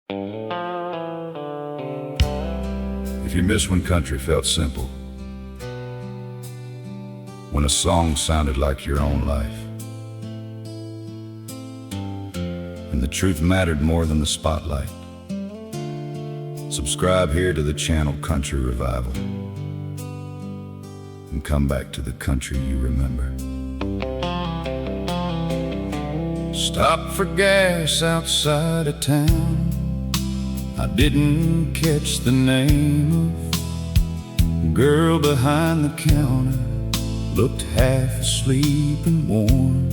If you miss when country felt simple, when a song sounded like your own life, and the truth mattered more than the spotlight, subscribe here to the channel Country Revival and come back to the country you remember. Stop for gas outside of town. I didn't catch the name of the girl behind the counter. Looked half asleep and warm.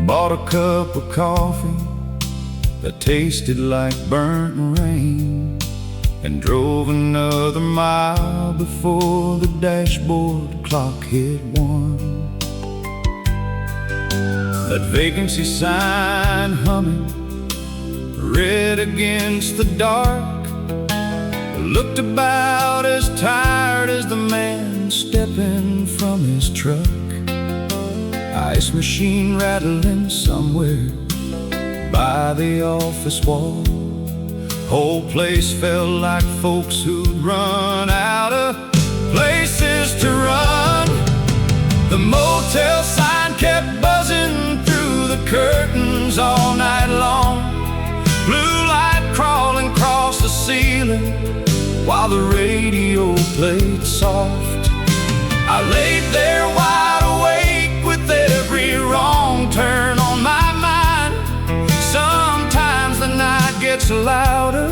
Bought a cup of coffee that tasted like burnt rain, and drove another mile before the dashboard clock hit 1. That vacancy sign humming, red against the dark, looked about as tired as the man stepping from his truck. Ice machine rattling somewhere by the office wall. Whole place felt like folks who'd run out of places to run. The motel sign kept buzzing through the curtains all night long. Blue light crawling across the ceiling while the radio played soft. I laid there wide awake with every wrong turn on my mind. Sometimes the night gets louder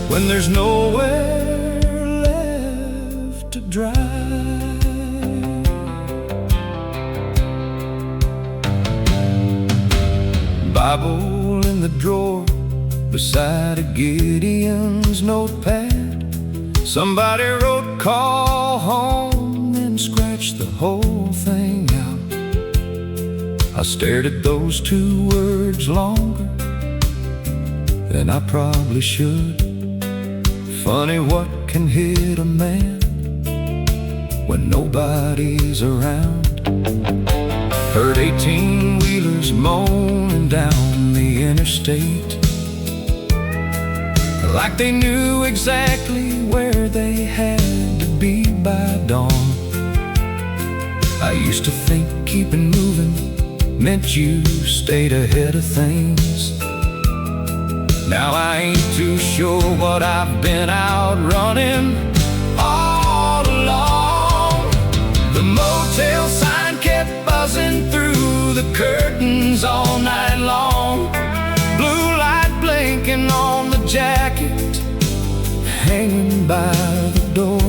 when there's nowhere left to drive. Bible in the drawer beside a Gideon's notepad. Somebody wrote call home and scratched the whole thing out. I stared at those 2 words longer than I probably should. Funny what can hit a man when nobody's around. Heard 18-wheelers moaning down the interstate, like they knew exactly where they had to be by dawn. I used to think keeping moving meant you stayed ahead of things. Now I ain't too sure what I've been out running all along. The motel sign kept buzzing through the curtains all night long. Blue light blinking on the jacket hanging by the door.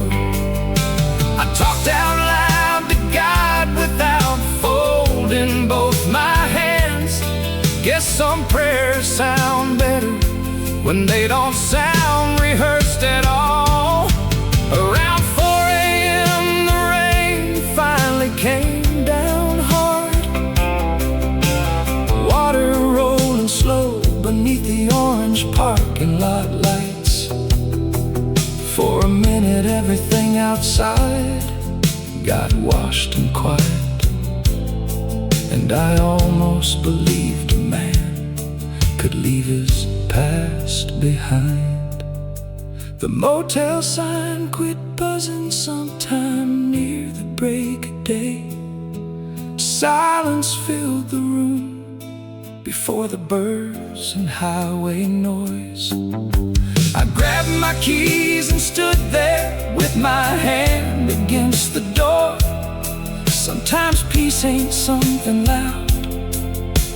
I talked out loud to God without folding both my hands. Guess some prayers sound better when they don't sound rehearsed at all. Around 4 a.m. the rain finally came down hard. Water rolling slow beneath the orange parking lot lights. For a minute everything outside got washed and quiet, and I almost believed a man could leave his past behind. The motel sign quit buzzing sometime near the break of day. Silence filled the room before the birds and highway noise. I grabbed my keys and stood there with my hand against the door. Sometimes peace ain't something loud,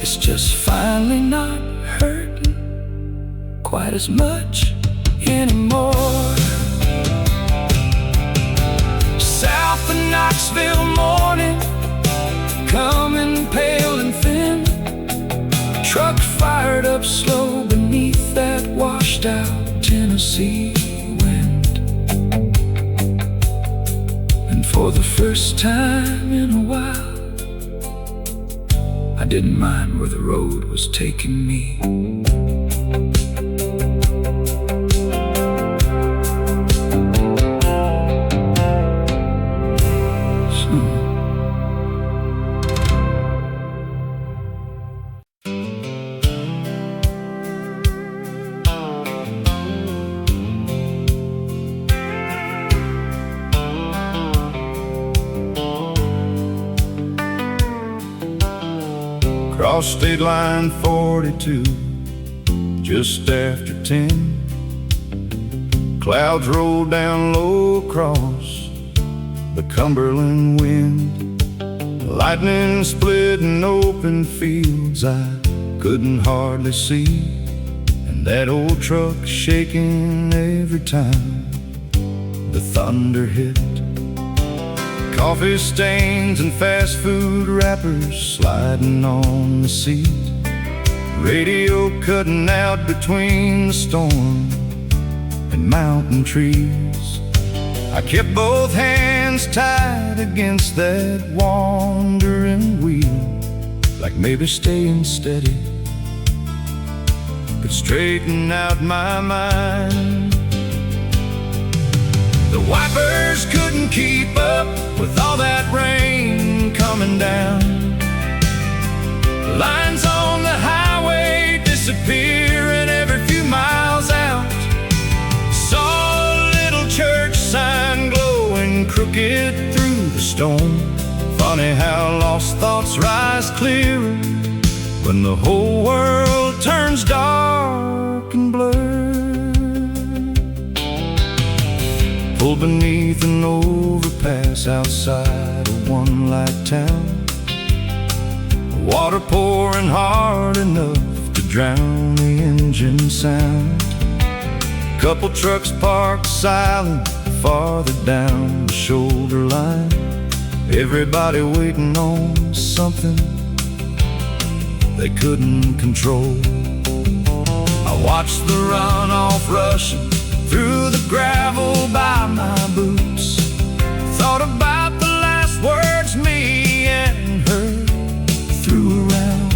it's just finally not hurting quite as much anymore. South of Knoxville morning, coming pale and thin. Truck fired up slow beneath that washed out Tennessee wind. And for the first time in a while, I didn't mind where the road was taking me. crossed state line 42 just after 10. Clouds rolled down low across the Cumberland wind. Lightning split in open fields I couldn't hardly see, and that old truck shaking every time the thunder hit. Coffee stains and fast food wrappers sliding on the seat. Radio cutting out between the storm and mountain trees. I kept both hands tied against that wandering wheel, like maybe staying steady could straighten out my mind. The wipers couldn't keep up with all that rain coming down. Lines on the highway disappearing every few miles out. Saw a little church sign glowing crooked through the storm. Funny how lost thoughts rise clearer when the whole world turns dark and blurred. Pulled beneath an overpass outside a one-light town. Water pouring hard enough to drown the engine sound. Couple trucks parked silent farther down the shoulder line. Everybody waiting on something they couldn't control. I watched the runoff rushing through the gravel by my boots. Thought about the last words me and her threw around.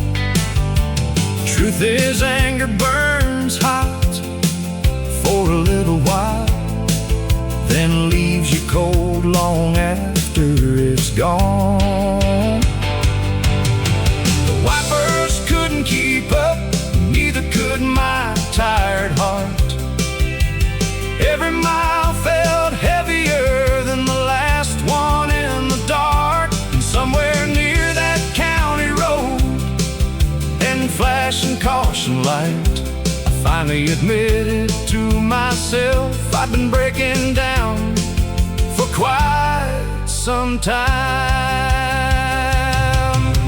Truth is, anger burns hot for a little while, then leaves you cold long after it's gone. The wipers couldn't keep up, neither could my tired heart. Every mile felt heavier than the last one in the dark. And somewhere near that county road and flashing caution light, I finally admitted to myself I'd been breaking down for quite some time.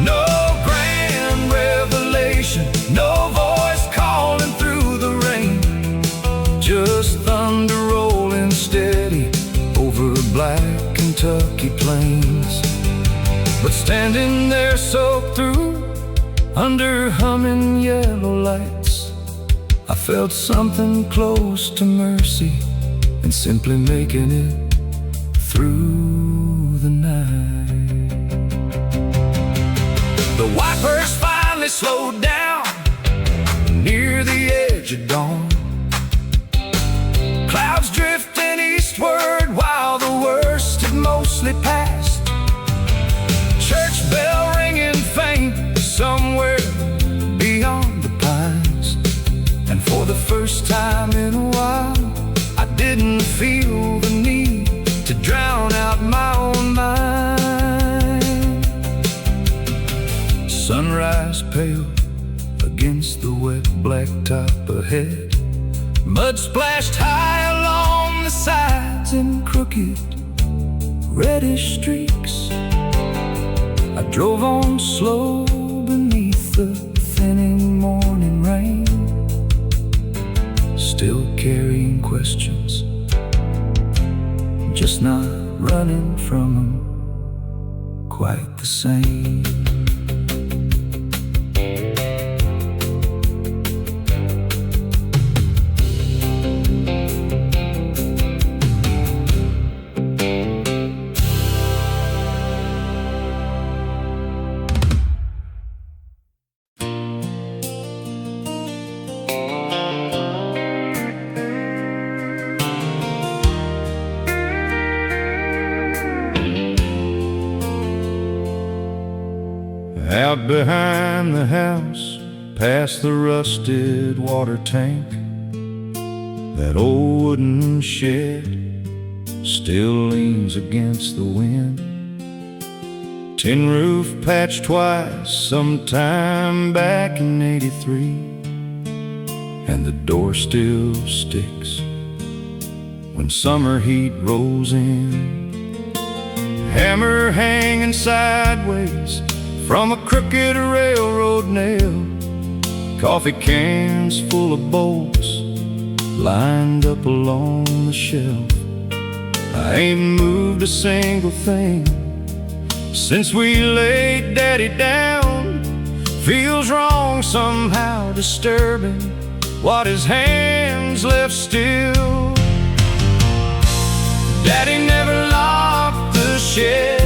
No grand revelation, no voice calling through the rain, just thunder rolling steady over black Kentucky plains. But standing there soaked through under humming yellow lights, I felt something close to mercy and simply making it through the night. The wipers finally slowed down near the edge of dawn. Clouds drifting eastward while the worst had mostly passed. Church bell ringing faint somewhere beyond the pines. And for the first time in a while, I didn't feel the need to drown out my own mind. Sunrise pale against the wet blacktop ahead. Mud splashed high along the sides in crooked, reddish streaks. I drove on slow beneath the thinning morning rain, still carrying questions, just not running from them quite the same. Out behind the house, past the rusted water tank, that old wooden shed still leans against the wind. Tin roof patched twice sometime back in '83, and the door still sticks when summer heat rolls in. Hammer hanging sideways from a crooked railroad nail, coffee cans full of bolts lined up along the shelf. I ain't moved a single thing since we laid Daddy down. Feels wrong somehow, disturbing what his hands left still. Daddy never locked the shed,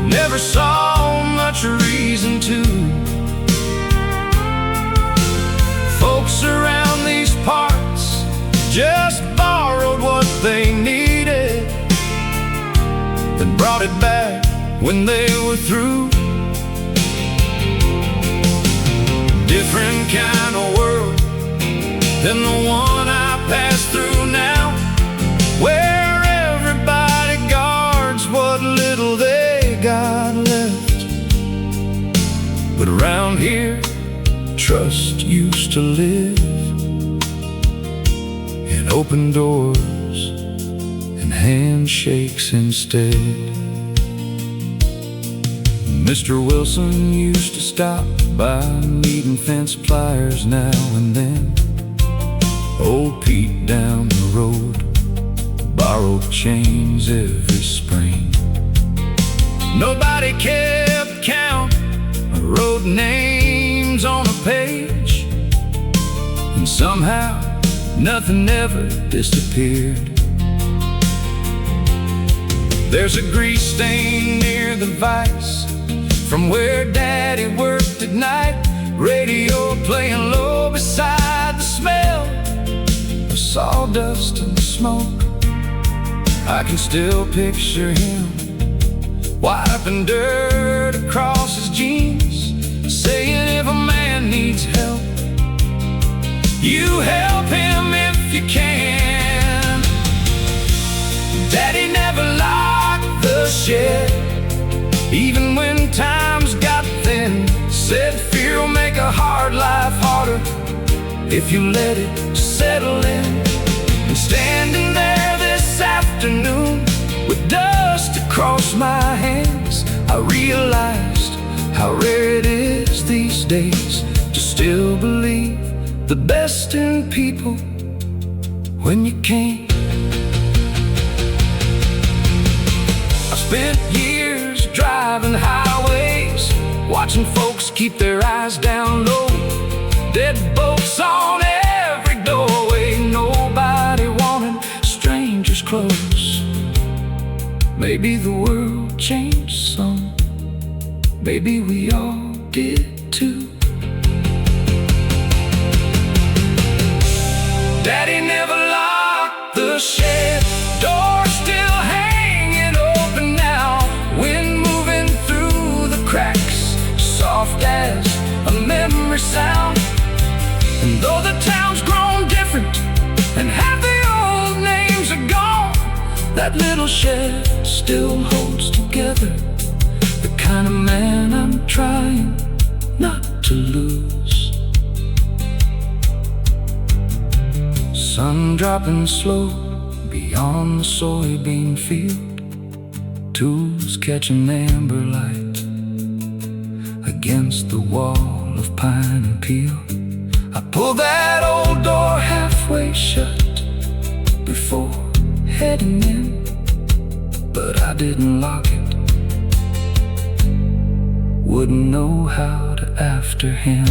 never saw much reason to. Folks around these parts just borrowed what they needed, then brought it back when they were through. Different kind of world than the one I pass through now, where everybody guards what little they got left. But around here, trust used to live in open doors and handshakes instead. Mr. Wilson used to stop by, needing fence pliers now and then. Old Pete down the road borrowed chains every spring. Nobody kept count, wrote names on a page, and somehow nothing ever disappeared. There's a grease stain near the vise from where Daddy worked at night, radio playing low beside the smell of sawdust and smoke. I can still picture him wiping dirt across his jeans, saying if a man needs help, you help him if you can. Daddy never locked the shed, even when times got thin. Said fear will make a hard life harder if you let it settle in. And standing there this afternoon with dust across my hands, I realized how rare it is these days to still believe the best in people when you can't. I spent years driving highways, watching folks keep their eyes down low. Dead boats on every doorway, nobody wanted strangers close. Maybe the world changed some, maybe we all did too. Daddy never locked the shed, door still hanging open now, wind moving through the cracks, soft as a memory sound. And though the town's grown different and half the old names are gone, that little shed still holds together the kind of man I'm trying not to lose. Sun dropping slow beyond the soybean field, tools catching amber light against the wall of pine and peel. I pulled that old door halfway shut before heading in, but I didn't lock it. Wouldn't know how to after him.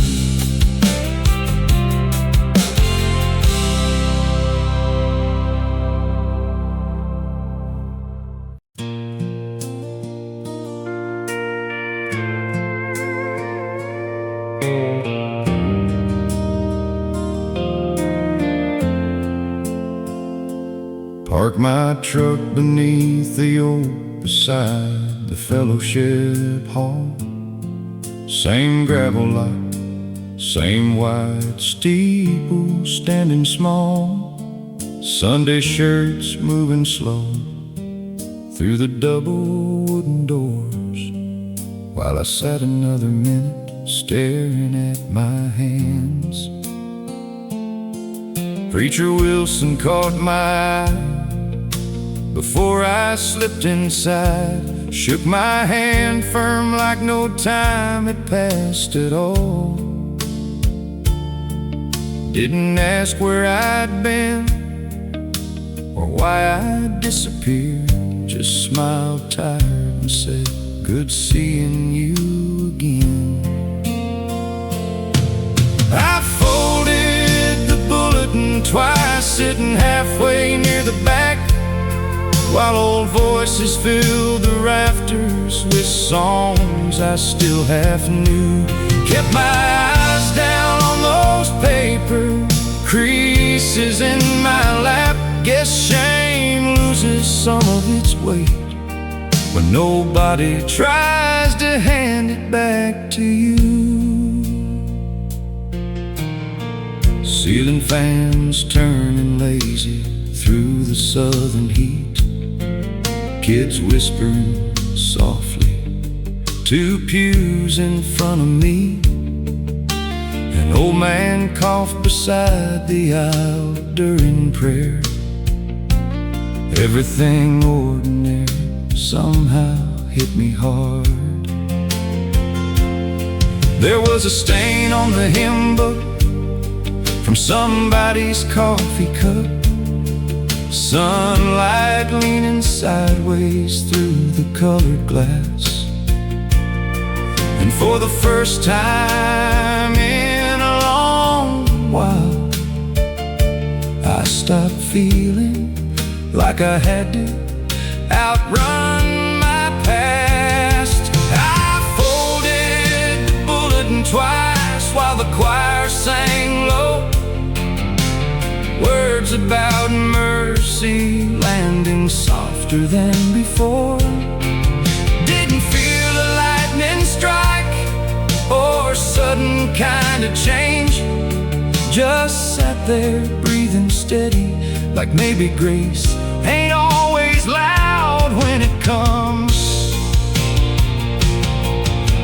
Park my truck beneath the oak beside the fellowship hall. Same gravel lot, same white steeple standing small. Sunday shirts moving slow, through the double wooden doors, while I sat another minute staring at my hands. Preacher Wilson caught my eye before I slipped inside, shook my hand firm like no time had passed at all. Didn't ask where I'd been or why I'd disappeared, just smiled tired and said, good seeing you again. I folded the bulletin twice, sitting halfway near the back, while old voices filled the rafters with songs I still half knew. Kept my eyes down on those paper creases in my lap. Guess shame loses some of its weight when nobody tries to hand it back to you. Ceiling fans turning lazy through the southern heat, kids whispering softly to pews in front of me. An old man coughed beside the aisle during prayer. Everything ordinary somehow hit me hard. There was a stain on the hymn book from somebody's coffee cup, sunlight leaning sideways through the colored glass. And for the first time in a long while, I stopped feeling like I had to outrun my past. I folded the bulletin twice while the choir sang low, words about mercy landing softer than before. Didn't feel a lightning strike or sudden kind of change, just sat there breathing steady, like maybe grace ain't always loud when it comes.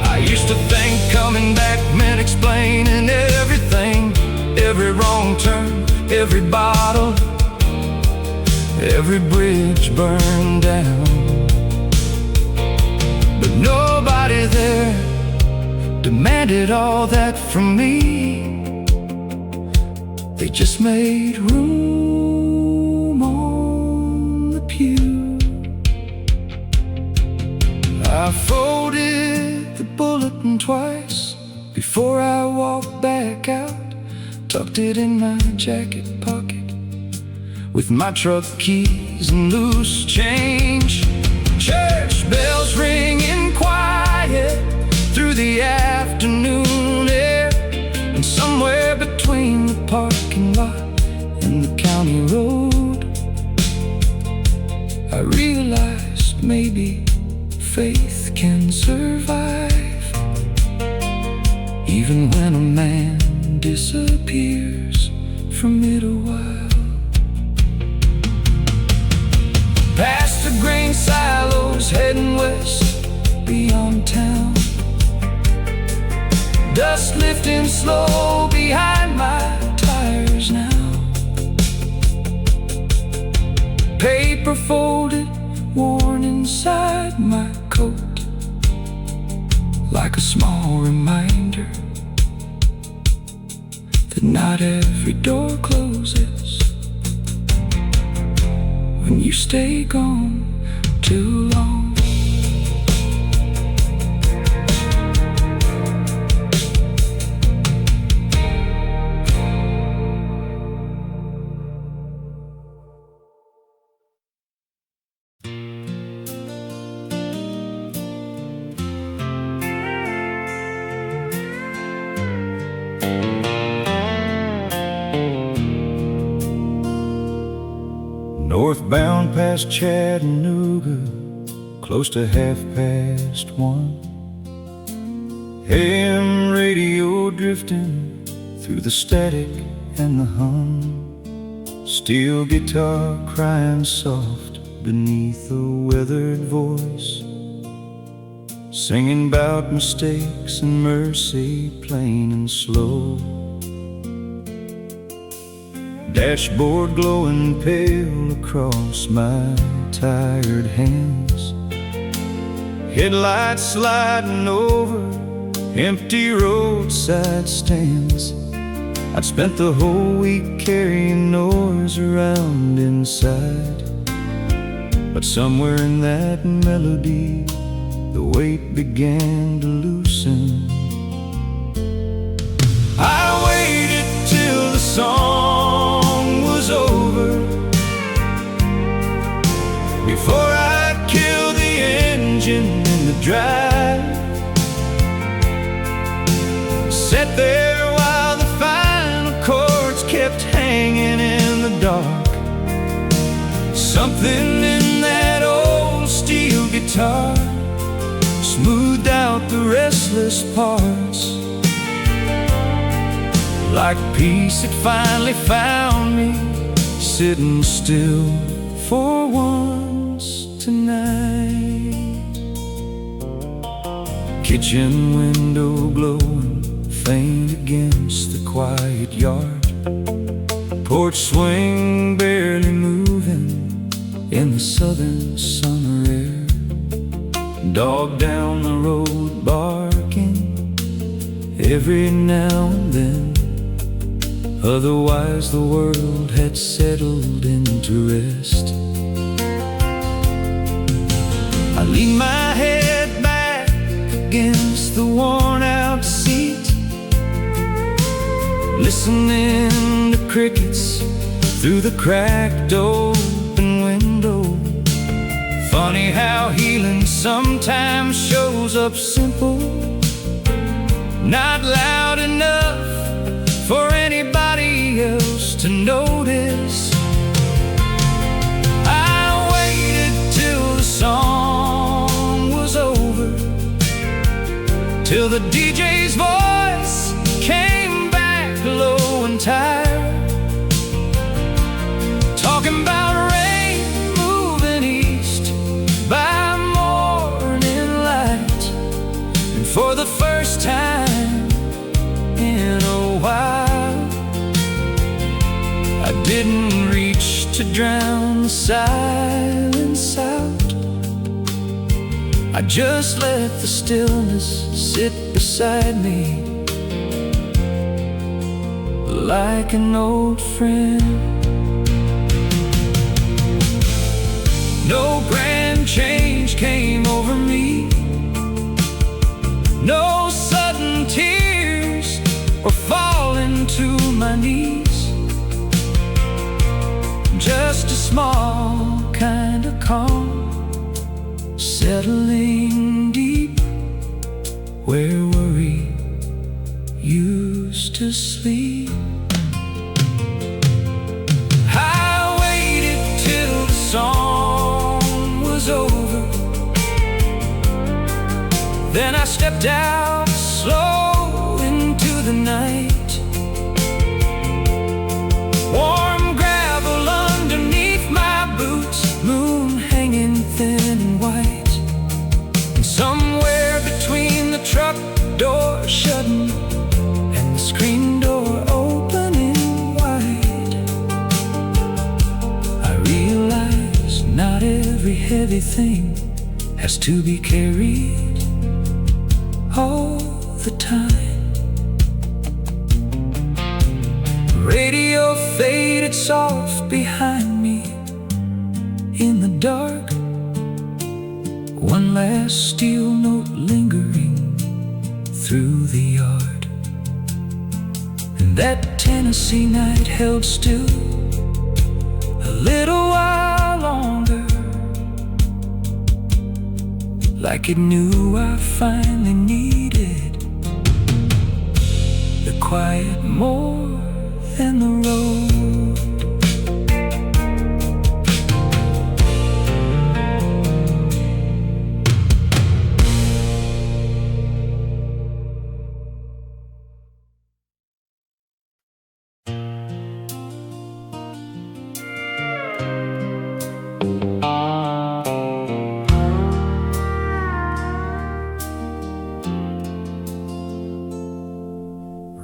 I used to think coming back meant explaining everything, every wrong turn, every bottle, every bridge burned down. But nobody there demanded all that from me. They just made room on the pew. I folded the bulletin twice before I walked back out, tucked it in my jacket pocket with my truck keys and loose change. Church bells ringing quiet through the afternoon air, and somewhere between the parking lot and the county road, I realized maybe faith can survive even when a man disappears from it a while. Past the grain silos, heading west beyond town, dust lifting slow behind my tires now. Paper folded, worn inside my coat, like a small reminder that not every door closes when you stay gone too long. Northbound past Chattanooga, close to 1:30. AM radio drifting through the static and the hum, steel guitar crying soft beneath a weathered voice, singing about mistakes and mercy, plain and slow. Dashboard glowing pale across my tired hands, headlights sliding over empty roadside stands. I'd spent the whole week carrying noise around inside, but somewhere in that melody the weight began to loosen. I waited till the song was over before I'd kill the engine in the drive. Sat there while the final chords kept hanging in the dark. Something in that old steel guitar smoothed out the restless parts, like peace had finally found me, sitting still for once tonight. Kitchen window glowing faint against the quiet yard, porch swing barely moving in the southern summer air, dog down the road barking every now and then. Otherwise the world had settled into rest. I leaned my head back against the worn-out seat, listening to crickets through the cracked open window. Funny how healing sometimes shows up simple, not loud enough for anybody else to notice. I waited till the song was over, till the DJ's voice came back low and tired, talking about rain moving east by morning light. And for the first time in a while, I didn't reach to drown the silence out. I just let the stillness sit beside me, like an old friend. No grand change came over me, no sudden tears or falling to my knees. Just a small kind of calm, settling deep where worry used to sleep. I waited till the song was over, then I stepped out slow into the night. Warm gravel underneath my boots, moon hanging thin and white. And somewhere between the truck door shutting and the screen door opening wide, I realized not every heavy thing has to be carried all the time. Radio faded soft behind me in the dark, one last steel note lingering through the yard. And that Tennessee night held still a little while longer, like it knew I finally needed the quiet more than the road.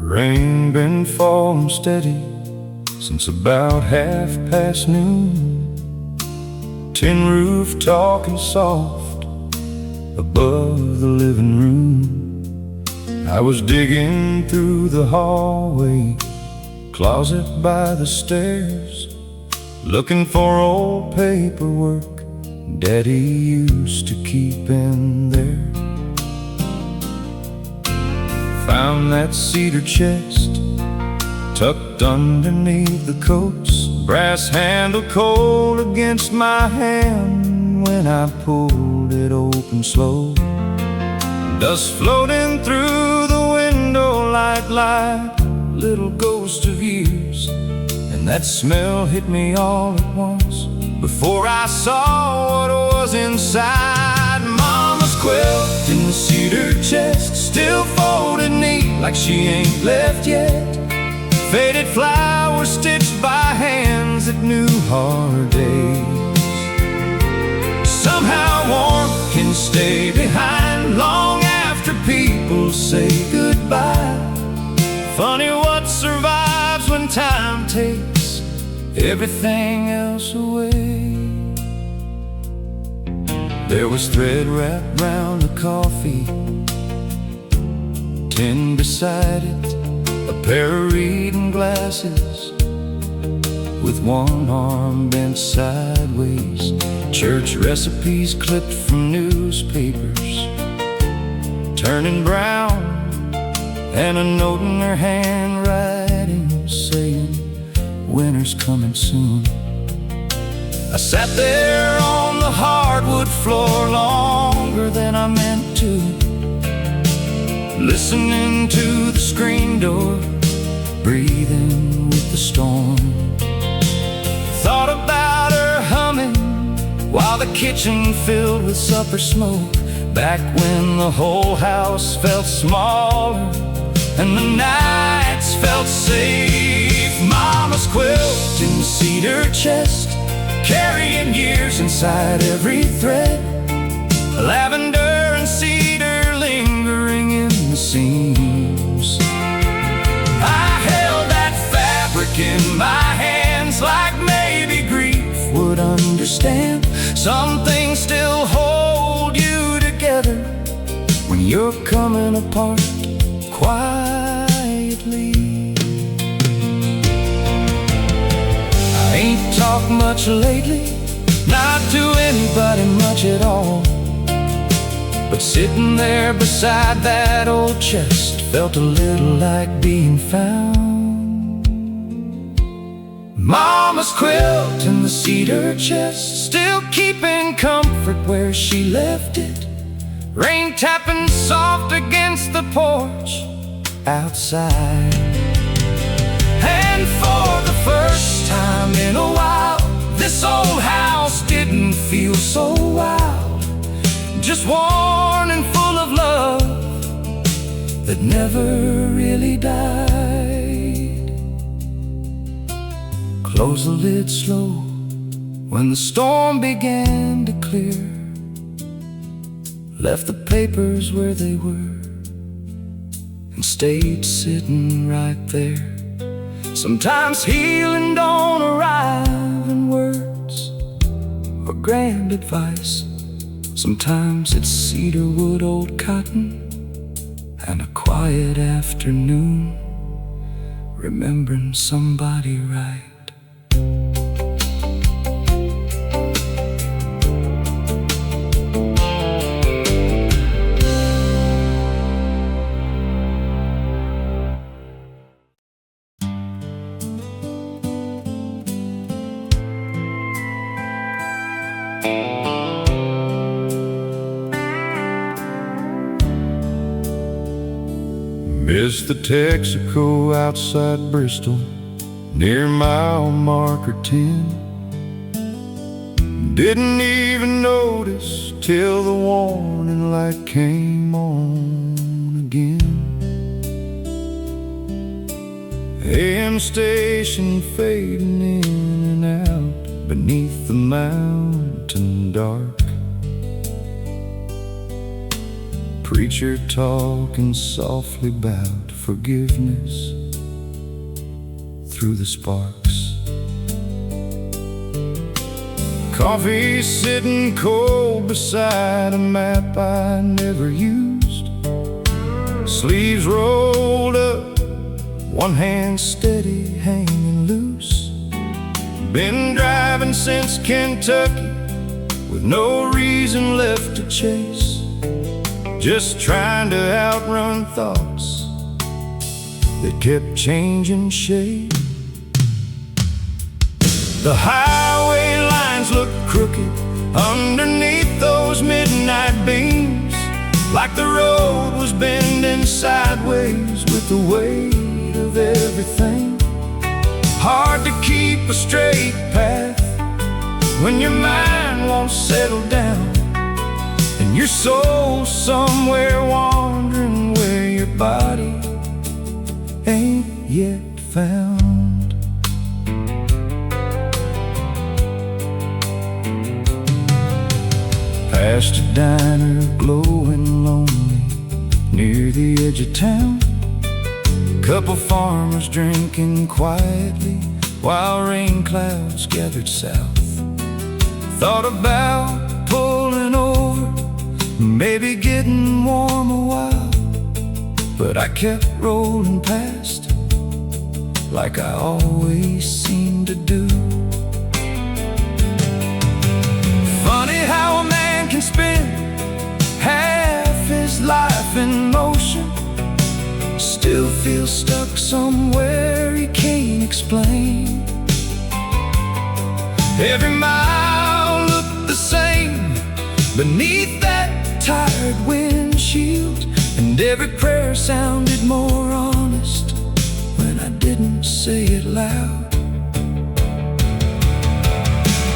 Rain been falling steady since about noon. Tin roof talking soft above the living room. I was digging through the hallway, closet by the stairs, looking for old paperwork Daddy used to keep in there. Found that cedar chest tucked underneath the coats, brass handle cold against my hand when I pulled it open slow. Dust floating through the window light like little ghosts of years, and that smell hit me all at once before I saw what was inside. Mama's quilt in the cedar chest, still folded neat like she ain't left yet. Faded flowers stitched by hands that knew hard days. Somehow warmth can stay behind long after people say goodbye. Funny what survives when time takes everything else away. There was thread wrapped round the coffee tin beside it, a pair of reading glasses with one arm bent sideways, church recipes clipped from newspapers turning brown, and a note in her handwriting saying winter's coming soon. I sat there on the hardwood floor longer than I meant to, listening to the screen door, breathing with the storm. Thought about her humming while the kitchen filled with supper smoke, back when the whole house felt smaller and the nights felt safe. Mama's quilt in the cedar chest, carrying years inside every thread, lavender and cedar lingering in the seams. I held that fabric in my hands like maybe grief would understand. Some things still hold you together when you're coming apart quietly. I ain't talked much lately, not to anybody much at all, but sitting there beside that old chest felt a little like being found. Mama's quilt in the cedar chest, still keeping comfort where she left it, rain tapping soft against the porch outside. And for the first time in a while, this old house didn't feel so wild, just worn and full of love that never really died. Close the lid slow when the storm began to clear, left the papers where they were and stayed sitting right there. Sometimes healing don't arrive in words or grand advice. Sometimes it's cedar wood, old cotton, and a quiet afternoon, remembering somebody right. Missed the Texaco outside Bristol, near mile marker 10. Didn't even notice till the warning light came on again. AM station fading in and out beneath the mountain dark. Preacher talking softly about forgiveness through the sparks. Coffee sitting cold beside a map I never used. Sleeves rolled up, one hand steady hanging loose. Been driving since Kentucky with no reason left to chase, just trying to outrun thoughts that kept changing shape. The highway lines look crooked underneath those midnight beams, like the road was bending sideways with the weight of everything. Hard to keep a straight path when your mind won't settle down, and your soul's somewhere wandering where your body ain't yet found. Past a diner glowing lonely near the edge of town, couple farmers drinking quietly while rain clouds gathered south. Thought about pulling over, maybe getting warm a while, but I kept rolling past like I always seem to do. Funny how a man can spend half his life in motion, still feel stuck somewhere he can't explain. Every mile looked the same beneath that tired windshield, and every prayer sounded more honest when I didn't say it loud.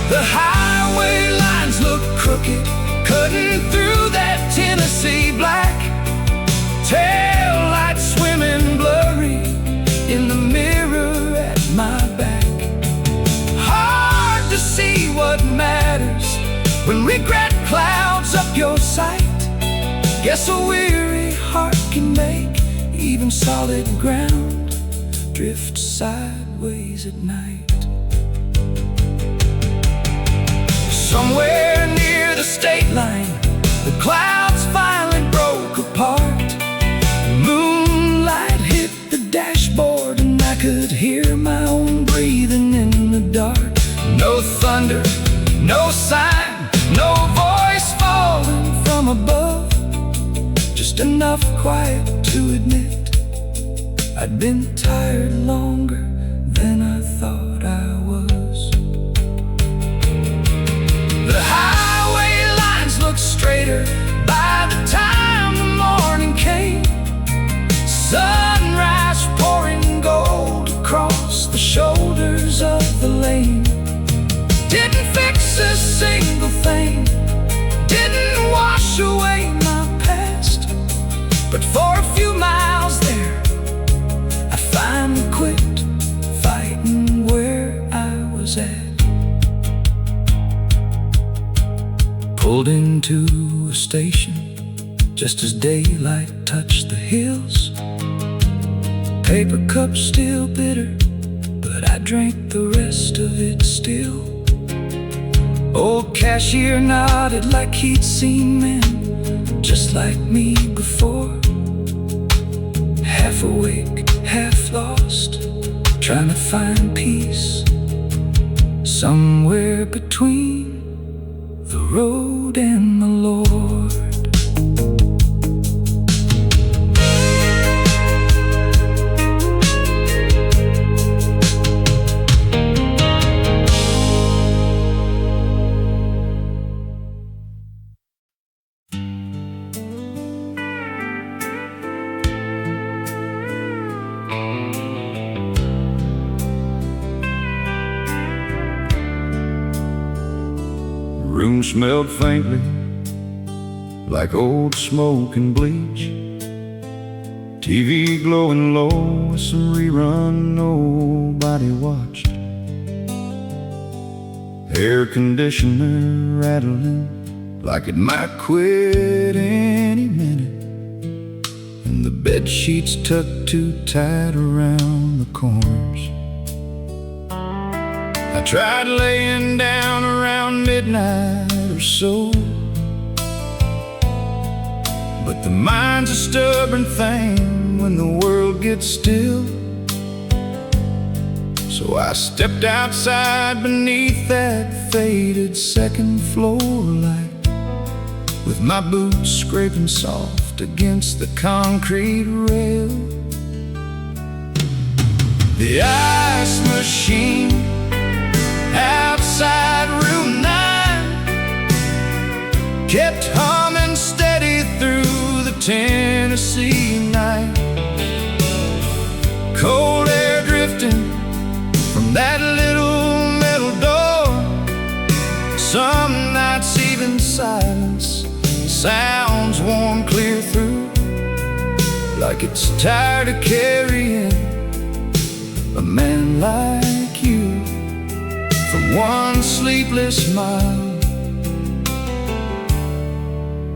The highway lines look crooked, cutting through that Tennessee black. Tail lights swimming blurry in the mirror at my back. Hard to see what matters when regret clouds up your sight. Guess a weary heart can make even solid ground drift sideways at night. Somewhere near the state line, the clouds finally broke apart. Moonlight hit the dashboard and I could hear my own breathing in the dark. No thunder, no sign, no voice falling from above, just enough quiet to admit I'd been tired longer than I thought I was. The highway lines looked straighter by the time the morning came. Sunrise pouring gold across the shoulders of the lane. Didn't fix a single thing, didn't wash away my past, but for a few miles there I finally quit fighting where I was at. Pulled into a station just as daylight touched the hills. Paper cup still bitter, but I drank the rest of it still. Old cashier nodded like he'd seen men just like me before. Half awake, half lost, trying to find peace somewhere between the road and the Lord. Room smelled faintly like old smoke and bleach. TV glowing low with some rerun nobody watched. Air conditioner rattling like it might quit any minute. And the bed sheets tucked too tight around the corners. I tried laying down around midnight or so, but the mind's a stubborn thing when the world gets still. So I stepped outside beneath that faded second floor light, with my boots scraping soft against the concrete rail. The ice machine outside room 9 kept humming steady through the Tennessee night. Cold air drifting from that little metal door. Some nights even silence sounds warm clear through, like it's tired of carrying a man like you from one sleepless mile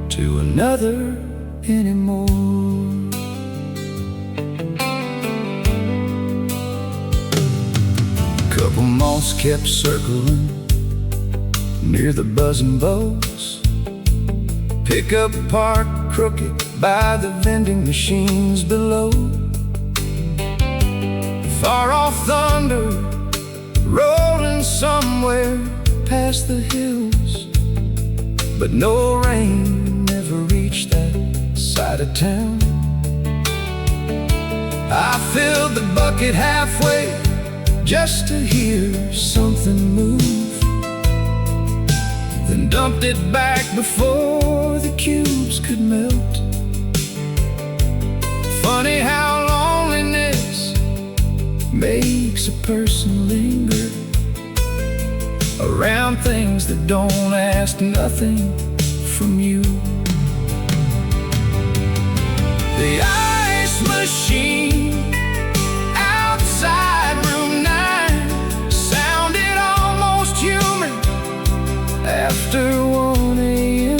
to another anymore. Couple moths kept circling near the buzzing bows. Pickup parked crooked by the vending machines below. Far off thunder rolling somewhere past the hills, but no rain ever reached that side of town. I filled the bucket halfway just to hear something move, then dumped it back before the cubes could melt. Funny how loneliness makes a person linger around things that don't ask nothing from you. The ice machine outside room 9 sounded almost human after 1 a.m.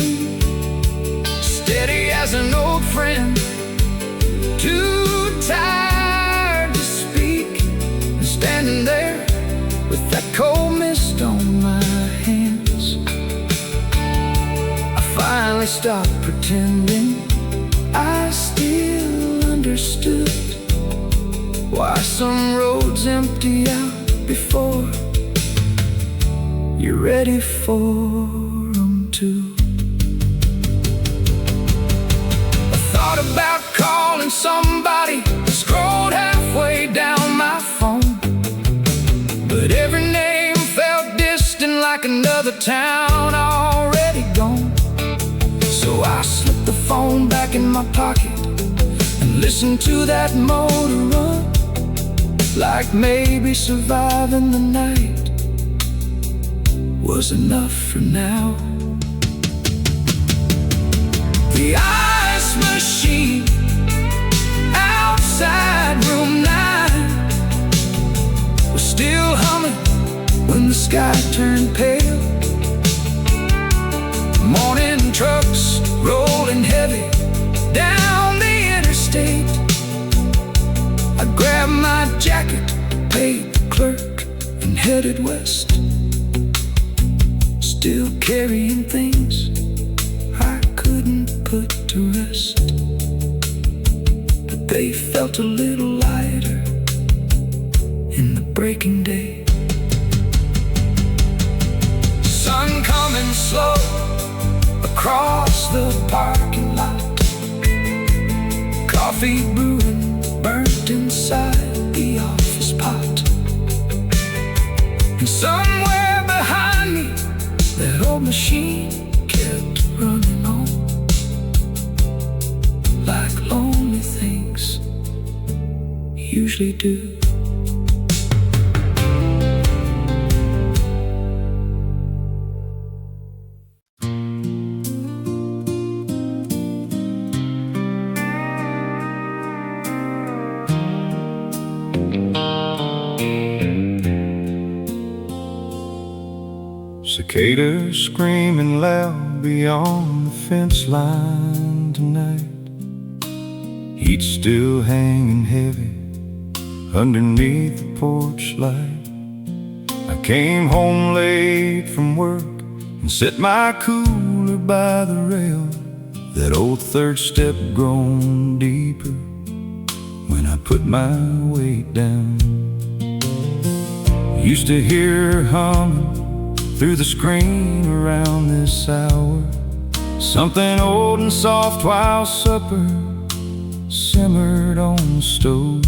Steady as an old friend, too tired to speak, and standing there with that cold mist on my hands. I finally stopped pretending I still understood why some roads empty out before you're ready for them to. I thought about calling somebody, scrolled halfway down my phone, but every name felt distant, like another town already gone. So I slipped the phone back in my pocket and listened to that motor run, like maybe surviving the night was enough for now. The ice machine outside room 9 was still humming when the sky turned pale. Morning trucks rolling heavy down the interstate. I grabbed my jacket, paid the clerk, and headed west, still carrying things I couldn't put to rest, but they felt a little lighter in the breaking day. Sun coming slow across the parking lot, coffee brewing burnt inside the office pot, and somewhere behind me that old machine kept running on, like lonely things usually do. Cicadas screaming loud beyond the fence line tonight. heat still hanging heavy underneath the porch light. I came home late from work and set my cooler by the rail. That old third step grown deeper when I put my weight down. Used to hear her humming through the screen around this hour, something old and soft while supper simmered on the stove.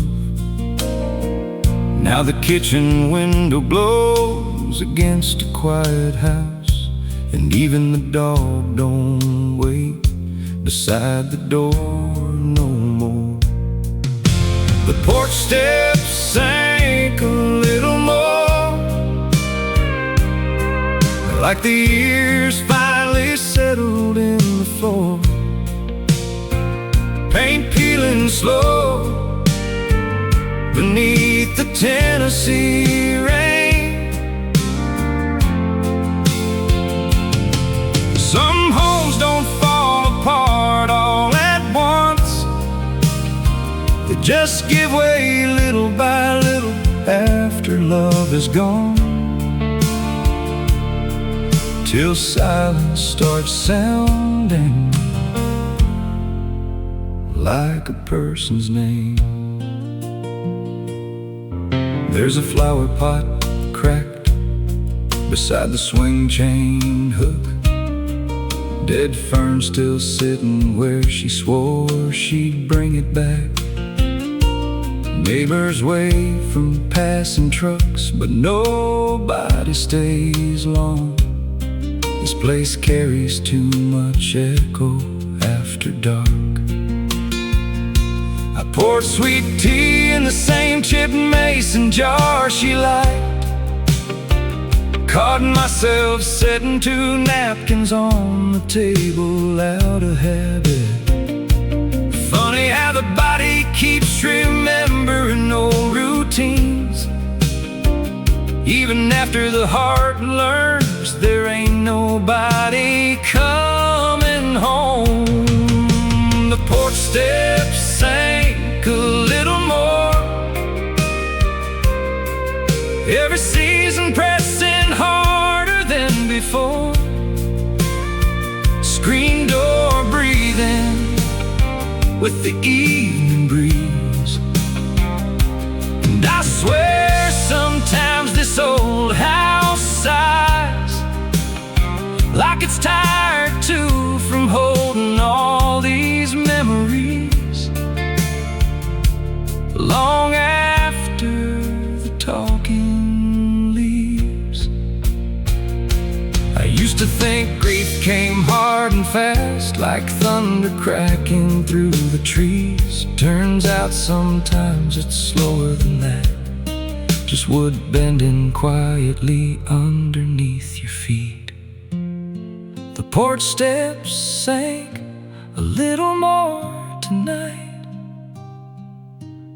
Now the kitchen window blows against a quiet house, and even the dog don't wait beside the door no more. The porch steps sank a little more, like the years finally settled in the floor. Paint peeling slow beneath the Tennessee rain. Some homes don't fall apart all at once, they just give way little by little after love is gone, till silence starts sounding like a person's name. There's a flower pot cracked beside the swing chain hook, dead fern still sitting where she swore she'd bring it back. Neighbors wave from passing trucks, but nobody stays long. This place carries too much echo after dark. I poured sweet tea in the same chipped mason jar she liked, caught myself setting two napkins on the table out of habit. Funny how the body keeps remembering old routines, even after the heart learns there ain't nobody coming home. The porch steps sank a little more, every season pressing harder than before. Screen door breathing with the evening breeze, and I swear sometimes this old house sighs like it's tired too from holding all these memories, long after the talking leaves. I used to think grief came hard and fast, like thunder cracking through the trees. Turns out sometimes it's slower than that, just wood bending quietly underneath your feet. The porch steps sank a little more tonight,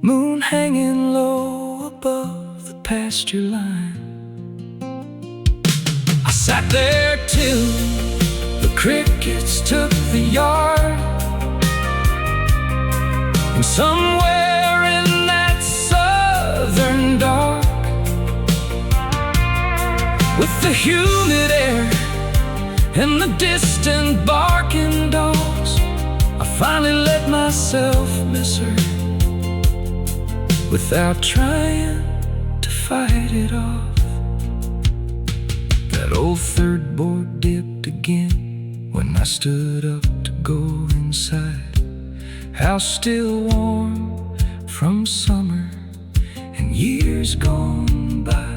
moon hanging low above the pasture line. I sat there till the crickets took the yard, and somewhere in that southern dark, with the humid air and the distant barking dogs, I finally let myself miss her without trying to fight it off. That old third board dipped again when I stood up to go inside. House still warm from summer and years gone by.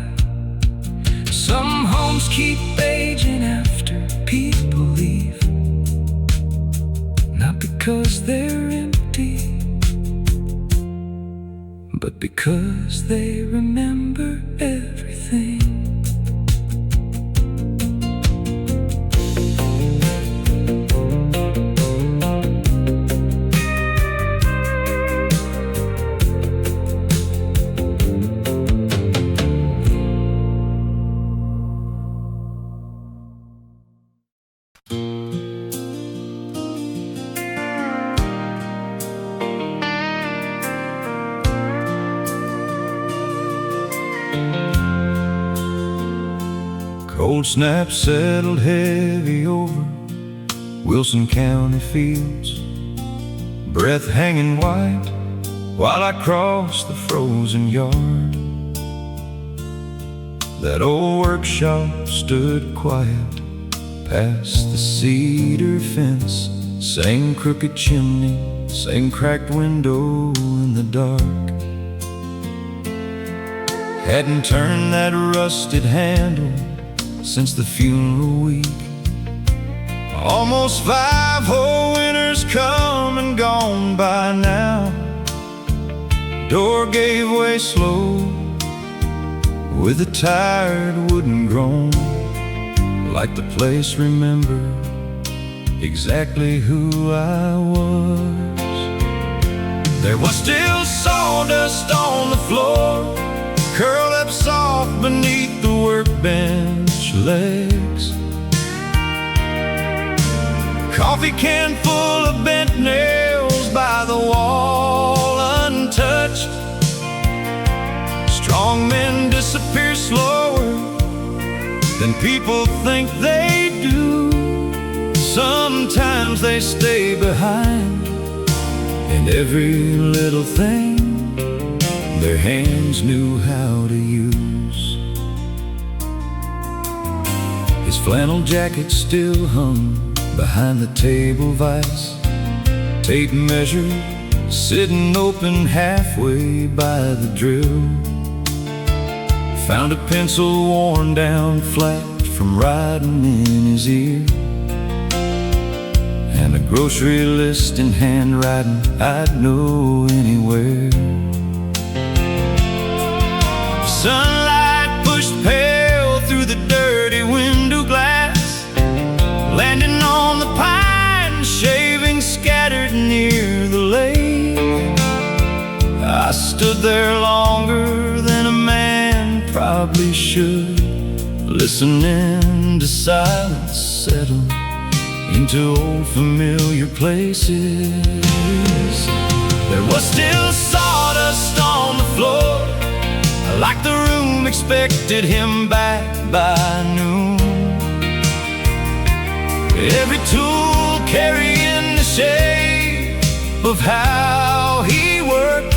Some homes keep aging after people leave, not because they're empty, but because they remember everything. Cold snap settled heavy over Wilson County fields, breath hanging white while I crossed the frozen yard. That old workshop stood quiet past the cedar fence, same crooked chimney, same cracked window in the dark. Hadn't turned that rusted handle since the funeral week. Almost 5 whole winters come and gone by now. Door gave way slow with a tired wooden groan, like the place remembered exactly who I was. There was still sawdust on the floor, curled up soft beneath the workbench legs. Coffee can full of bent nails by the wall untouched. Strong men disappear slower than people think they do. Sometimes they stay behind, and every little thing their hands knew how to use. His flannel jacket still hung behind the table vise, tape measure sitting open halfway by the drill. Found a pencil worn down flat from writing in his ear, and a grocery list in handwriting I'd know anywhere. Sunlight pushed pale through the dirty window glass, landing on the pine shavings scattered near the lake. I stood there longer than a man probably should, listening to silence settle into old familiar places. There was still sawdust on the floor, like the room expected him back by noon. Every tool carrying the shape of how he worked,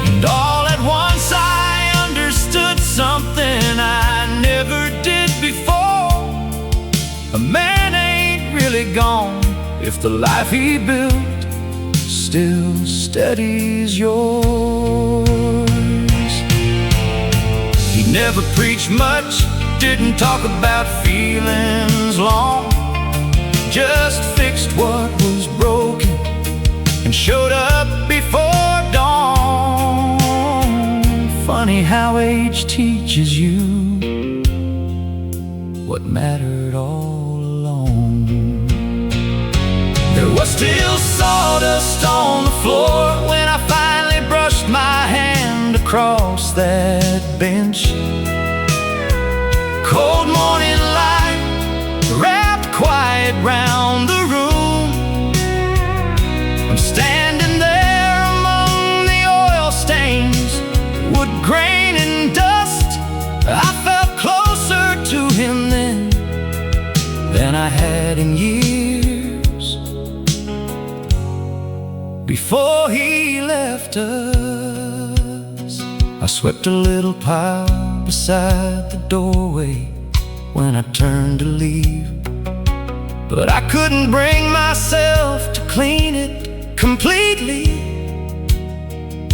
and all at once I understood something I never did before. A man ain't really gone if the life he built still steadies yours. He never preached much, didn't talk about feelings long, just fixed what was broken and showed up before dawn. Funny how age teaches you what mattered all along. There was still sawdust on the floor when I finally brushed my hand across that bench. Cold morning light wrapped quiet round the room. I'm standing there among the oil stains, wood grain and dust. I felt closer to him then than I had in years before he left us. I swept a little pile beside the doorway when I turned to leave, but I couldn't bring myself to clean it completely.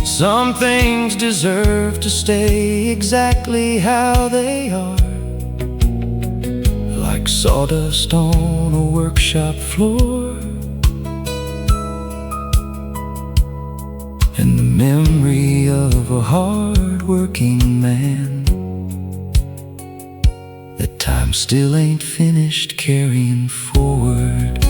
Some things deserve to stay exactly how they are, like sawdust on a workshop floor, and the memory of a hard-working man that time still ain't finished carrying forward.